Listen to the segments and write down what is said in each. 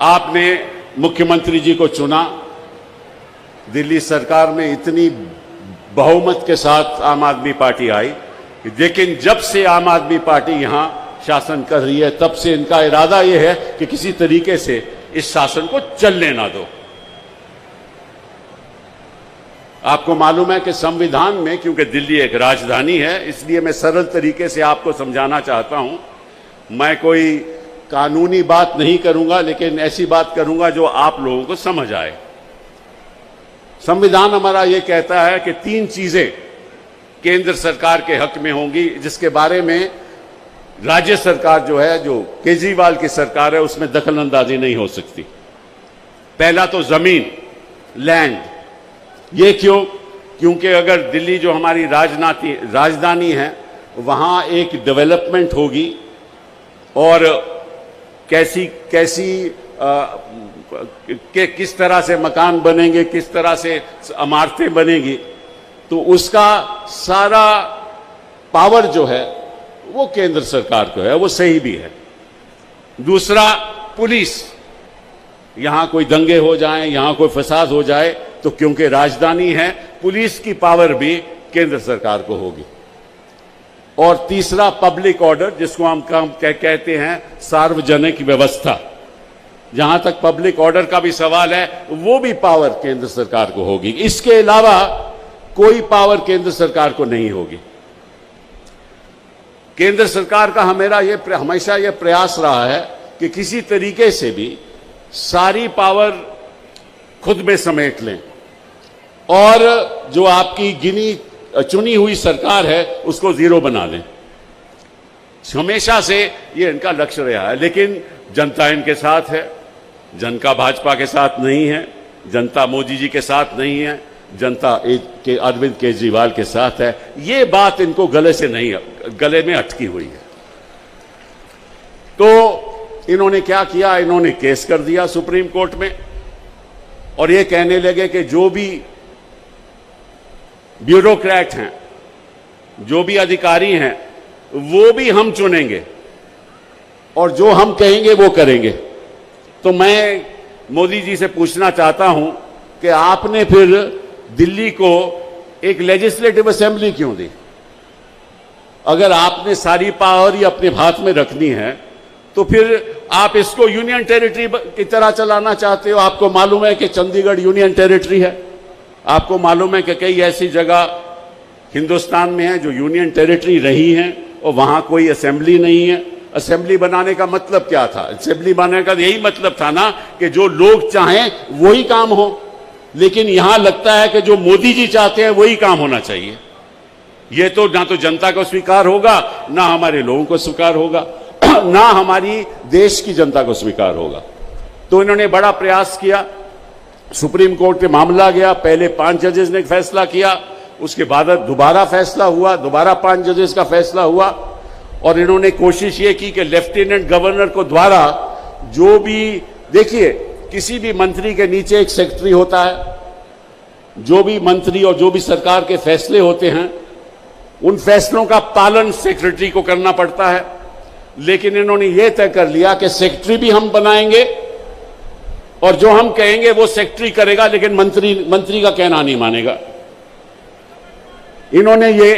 आपने मुख्यमंत्री जी को चुना, दिल्ली सरकार में इतनी बहुमत के साथ आम आदमी पार्टी आई, लेकिन जब से आम आदमी पार्टी यहां शासन कर रही है तब से इनका इरादा यह है कि किसी तरीके से इस शासन को चलने ना दो। आपको मालूम है कि संविधान में, क्योंकि दिल्ली एक राजधानी है, इसलिए मैं सरल तरीके से आपको समझाना चाहता हूं। मैं कोई कानूनी बात नहीं करूंगा, लेकिन ऐसी बात करूंगा जो आप लोगों को समझ आए। संविधान हमारा यह कहता है कि 3 चीजें केंद्र सरकार के हक में होंगी, जिसके बारे में राज्य सरकार जो है, जो केजरीवाल की सरकार है, उसमें दखल अंदाजी नहीं हो सकती। पहला तो जमीन, लैंड। ये क्यों? क्योंकि अगर दिल्ली जो हमारी राजधानी है, वहां एक डेवलपमेंट होगी और किस तरह से मकान बनेंगे, किस तरह से इमारतें बनेगी, तो उसका सारा पावर जो है वो केंद्र सरकार को है, वो सही भी है। दूसरा, पुलिस। यहां कोई दंगे हो जाएं, यहां कोई फसाद हो जाए, तो क्योंकि राजधानी है, पुलिस की पावर भी केंद्र सरकार को होगी। और तीसरा, पब्लिक ऑर्डर, जिसको हम कहते हैं सार्वजनिक व्यवस्था। जहां तक पब्लिक ऑर्डर का भी सवाल है, वो भी पावर केंद्र सरकार को होगी। इसके अलावा कोई पावर केंद्र सरकार को नहीं होगी। केंद्र सरकार का हमेशा यह प्रयास रहा है कि किसी तरीके से भी सारी पावर खुद में समेट लें और जो आपकी चुनी हुई सरकार है उसको जीरो बना लें। हमेशा से यह इनका लक्ष्य रहा है, लेकिन जनता इनके साथ है। जनता भाजपा के साथ नहीं है, जनता मोदी जी के साथ नहीं है, जनता अरविंद केजरीवाल के साथ है। ये बात इनको गले में अटकी हुई है। तो इन्होंने क्या किया? इन्होंने केस कर दिया सुप्रीम कोर्ट में और ये कहने लगे कि जो भी ब्यूरोक्रेट हैं, जो भी अधिकारी हैं, वो भी हम चुनेंगे और जो हम कहेंगे वो करेंगे। तो मैं मोदी जी से पूछना चाहता हूं कि आपने फिर दिल्ली को एक लेजिस्लेटिव असेंबली क्यों दी? अगर आपने सारी पावर ही अपने हाथ में रखनी है तो फिर आप इसको यूनियन टेरिटरी की तरह चलाना चाहते हो। आपको मालूम है कि चंडीगढ़ यूनियन टेरिटरी है। आपको मालूम है कि कई ऐसी जगह हिंदुस्तान में है जो यूनियन टेरिटरी रही हैं और वहां कोई असेंबली नहीं है। असेंबली बनाने का मतलब क्या था? असेंबली बनाने का यही मतलब था ना कि जो लोग चाहें वही काम हो। लेकिन यहां लगता है कि जो मोदी जी चाहते हैं वही काम होना चाहिए। यह तो ना तो जनता को स्वीकार होगा, ना हमारे लोगों को स्वीकार होगा, ना हमारी देश की जनता को स्वीकार होगा। तो इन्होंने बड़ा प्रयास किया। सुप्रीम कोर्ट में मामला गया। पहले 5 जजेस ने फैसला किया, उसके बाद दोबारा फैसला हुआ, दोबारा 5 जजेस का फैसला हुआ और इन्होंने कोशिश ये की कि लेफ्टिनेंट गवर्नर को द्वारा जो भी, देखिए, किसी भी मंत्री के नीचे एक सेक्रेटरी होता है। जो भी मंत्री और जो भी सरकार के फैसले होते हैं, उन फैसलों का पालन सेक्रेटरी को करना पड़ता है। लेकिन इन्होंने यह तय कर लिया कि सेक्रेटरी भी हम बनाएंगे और जो हम कहेंगे वो सेक्रेटरी करेगा, लेकिन मंत्री का कहना नहीं मानेगा। इन्होंने ये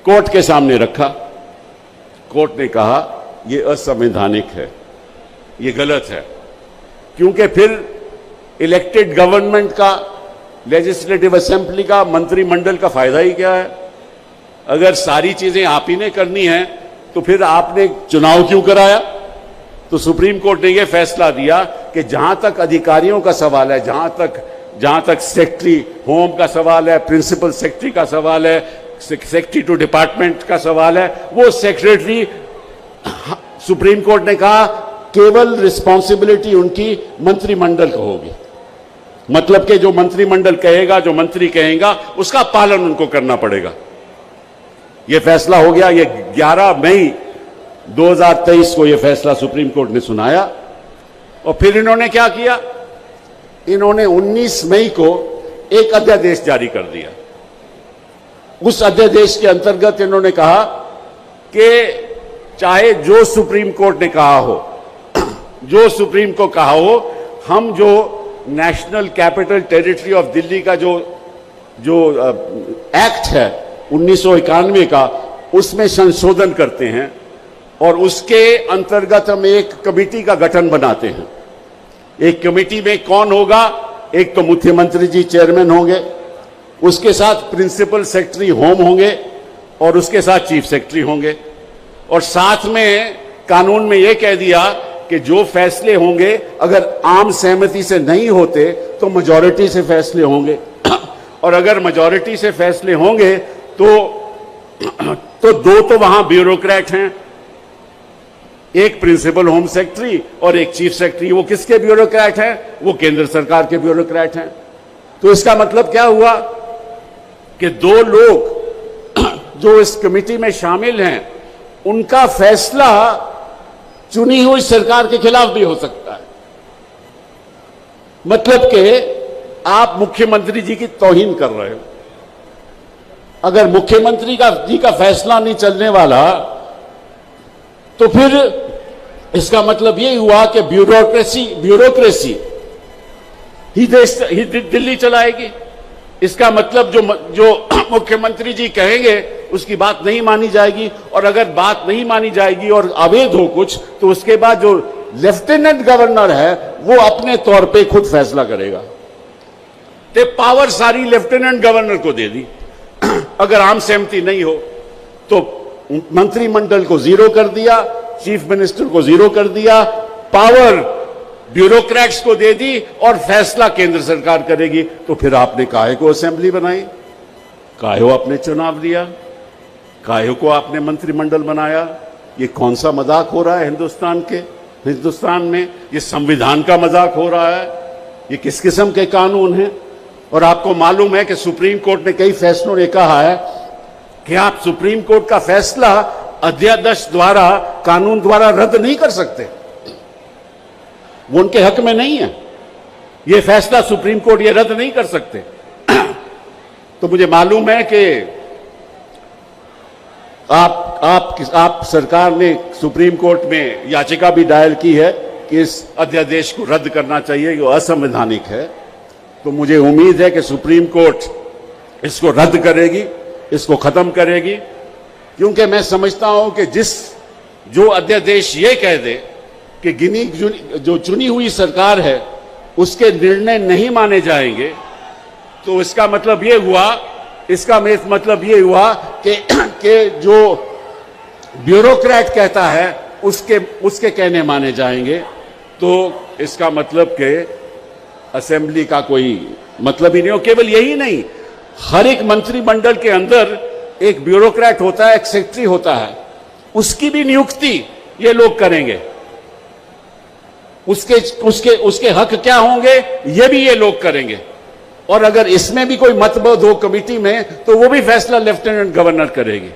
कोर्ट के सामने रखा। कोर्ट ने कहा यह असंवैधानिक है, ये गलत है, क्योंकि फिर इलेक्टेड गवर्नमेंट का, लेजिस्लेटिव असेंबली का, मंत्रिमंडल का फायदा ही क्या है? अगर सारी चीजें आप ही ने करनी है तो फिर आपने चुनाव क्यों कराया? तो सुप्रीम कोर्ट ने यह फैसला दिया कि जहां तक अधिकारियों का सवाल है, जहां तक सेक्रेटरी होम का सवाल है, प्रिंसिपल सेक्रेटरी का सवाल है, सेक्रेटरी टू डिपार्टमेंट का सवाल है, वो सेक्रेटरी, सुप्रीम कोर्ट ने कहा केवल रिस्पॉन्सिबिलिटी उनकी मंत्रिमंडल को होगी। मतलब कि जो मंत्रिमंडल कहेगा, जो मंत्री कहेगा, उसका पालन उनको करना पड़ेगा। यह फैसला हो गया। यह 11 मई 2023 को यह फैसला सुप्रीम कोर्ट ने सुनाया और फिर इन्होंने क्या किया? इन्होंने 19 मई को एक अध्यादेश जारी कर दिया। उस अध्यादेश के अंतर्गत इन्होंने कहा कि चाहे जो सुप्रीम कोर्ट ने कहा हो, जो सुप्रीम को कहा हो, हम जो national capital territory of Delhi का जो एक्ट है 1991 का, उसमें संशोधन करते हैं और उसके अंतर्गत हम एक कमेटी का गठन बनाते हैं। एक कमेटी में कौन होगा? एक तो मुख्यमंत्री जी चेयरमैन होंगे, उसके साथ प्रिंसिपल सेक्रेटरी होम होंगे और उसके साथ चीफ सेक्रेटरी होंगे, और साथ में कानून में यह कह दिया कि जो फैसले होंगे अगर आम सहमति से नहीं होते तो मेजॉरिटी से फैसले होंगे, और अगर मेजॉरिटी से फैसले होंगे तो दो तो वहां ब्यूरोक्रेट हैं, एक प्रिंसिपल होम सेक्रेटरी और एक चीफ सेक्रेटरी। वो किसके ब्यूरोक्रेट हैं? वो केंद्र सरकार के ब्यूरोक्रेट हैं। तो इसका मतलब क्या हुआ कि दो लोग जो इस कमेटी में शामिल हैं, उनका फैसला चुनी हुई सरकार के खिलाफ भी हो सकता है। मतलब कि आप मुख्यमंत्री जी की तौहीन कर रहे हो। अगर मुख्यमंत्री जी का फैसला नहीं चलने वाला तो फिर इसका मतलब यह हुआ कि ब्यूरोक्रेसी ही दिल्ली चलाएगी। इसका मतलब जो मुख्यमंत्री जी कहेंगे उसकी बात नहीं मानी जाएगी, और अगर बात नहीं मानी जाएगी और अवैध हो कुछ, तो उसके बाद जो लेफ्टिनेंट गवर्नर है वो अपने तौर पे खुद फैसला करेगा। तो पावर सारी लेफ्टिनेंट गवर्नर को दे दी। अगर आम सहमति नहीं हो तो मंत्रिमंडल को जीरो कर दिया, चीफ मिनिस्टर को जीरो कर दिया, पावर ब्यूरोक्रेट्स को दे दी और फैसला केंद्र सरकार करेगी। तो फिर आपने काहे को असेंबली बनाई, काहे को आपने चुनाव दिया, काहे को आपने मंत्रिमंडल बनाया? ये कौन सा मजाक हो रहा है हिंदुस्तान में? ये संविधान का मजाक हो रहा है? ये किस किस्म के कानून हैं? और आपको मालूम है कि सुप्रीम कोर्ट ने कई फैसलों ने कहा है कि आप सुप्रीम कोर्ट का फैसला अध्यादेश द्वारा, कानून द्वारा रद्द नहीं कर सकते। वो उनके हक में नहीं है। ये फैसला सुप्रीम कोर्ट ये रद्द नहीं कर सकते। तो मुझे मालूम है कि आप सरकार ने सुप्रीम कोर्ट में याचिका भी दायर की है कि इस अध्यादेश को रद्द करना चाहिए, जो असंवैधानिक है। तो मुझे उम्मीद है कि सुप्रीम कोर्ट इसको रद्द करेगी, इसको खत्म करेगी, क्योंकि मैं समझता हूं कि जो अध्यादेश ये कह दे कि जो चुनी हुई सरकार है उसके निर्णय नहीं माने जाएंगे, तो इसका मतलब ये हुआ कि जो ब्यूरोक्रेट कहता है उसके कहने माने जाएंगे। तो इसका मतलब कि असेंबली का कोई मतलब ही नहीं हो। केवल यही नहीं, हर एक मंत्रिमंडल के अंदर एक ब्यूरोक्रेट होता है, एक सेक्रेटरी होता है, उसकी भी नियुक्ति ये लोग करेंगे। उसके हक क्या होंगे ये भी ये लोग करेंगे। और अगर इसमें भी कोई मतभेद हो कमेटी में तो वो भी फैसला लेफ्टिनेंट गवर्नर करेगी।